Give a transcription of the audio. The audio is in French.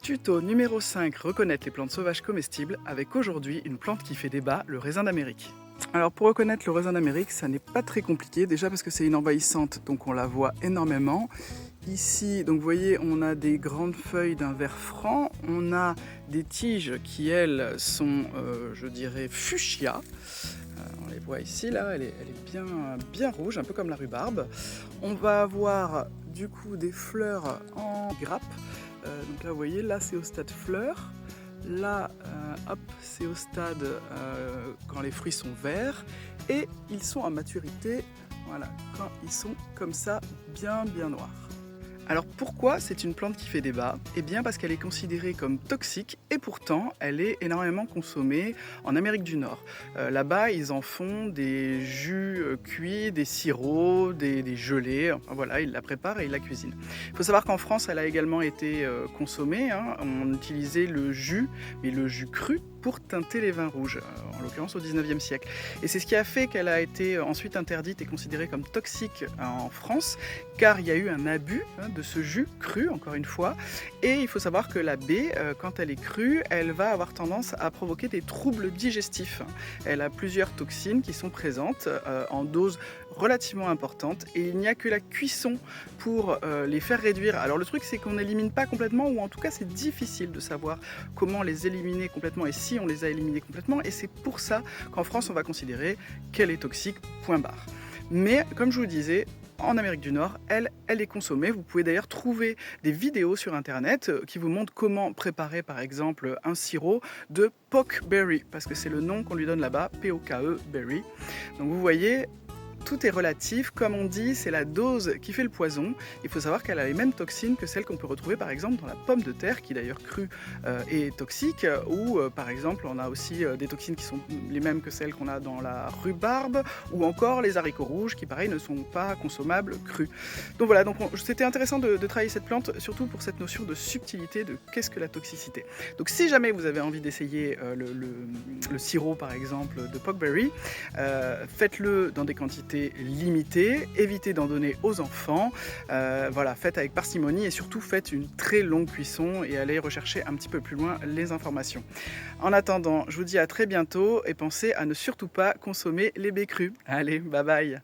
Tuto numéro 5, reconnaître les plantes sauvages comestibles, avec aujourd'hui une plante qui fait débat, le raisin d'Amérique. Alors pour reconnaître le raisin d'Amérique, ça n'est pas très compliqué, déjà parce que c'est une envahissante, donc on la voit énormément. Ici, donc vous voyez, on a des grandes feuilles d'un vert franc, on a des tiges qui elles sont, je dirais, fuchsia. On les voit ici, là, elle est bien rouge, un peu comme la rhubarbe. On va avoir du coup des fleurs en grappe. Donc là, vous voyez, là c'est au stade fleur. Là, hop, c'est au stade quand les fruits sont verts. Et ils sont à maturité, voilà, quand ils sont comme ça, bien noirs. Alors pourquoi c'est une plante qui fait débat? Eh bien parce qu'elle est considérée comme toxique et pourtant elle est énormément consommée en Amérique du Nord. Là-bas ils en font des jus cuits, des sirops, des gelées, enfin voilà, ils la préparent et ils la cuisinent. Il faut savoir qu'en France elle a également été consommée, hein. On utilisait le jus, mais le jus cru pour teinter les vins rouges, en l'occurrence au 19e siècle. Et c'est ce qui a fait qu'elle a été ensuite interdite et considérée comme toxique en France, car il y a eu un abus de ce jus cru, encore une fois. Et il faut savoir que la baie, quand elle est crue, elle va avoir tendance à provoquer des troubles digestifs. Elle a plusieurs toxines qui sont présentes en dose relativement importante et il n'y a que la cuisson pour les faire réduire. Alors le truc c'est qu'on n'élimine pas complètement, ou en tout cas c'est difficile de savoir comment les éliminer complètement et si on les a éliminés complètement, et c'est pour ça qu'en France on va considérer qu'elle est toxique, point barre. Mais comme je vous disais, en Amérique du Nord, elle est consommée. Vous pouvez d'ailleurs trouver des vidéos sur internet qui vous montrent comment préparer par exemple un sirop de pokeberry, parce que c'est le nom qu'on lui donne là-bas, P-O-K-E berry. Donc vous voyez, tout est relatif, comme on dit, c'est la dose qui fait le poison. Il faut savoir qu'elle a les mêmes toxines que celles qu'on peut retrouver par exemple dans la pomme de terre, qui d'ailleurs crue est toxique, ou par exemple on a aussi des toxines qui sont les mêmes que celles qu'on a dans la rhubarbe, ou encore les haricots rouges qui pareil ne sont pas consommables crus. Donc voilà, c'était intéressant de travailler cette plante, surtout pour cette notion de subtilité de qu'est-ce que la toxicité. Donc si jamais vous avez envie d'essayer le sirop par exemple de pokeberry, faites-le dans des quantités limitées, évitez d'en donner aux enfants, voilà, faites avec parcimonie et surtout faites une très longue cuisson et allez rechercher un petit peu plus loin les informations. En attendant, je vous dis à très bientôt et pensez à ne surtout pas consommer les baies crues. Allez, bye bye!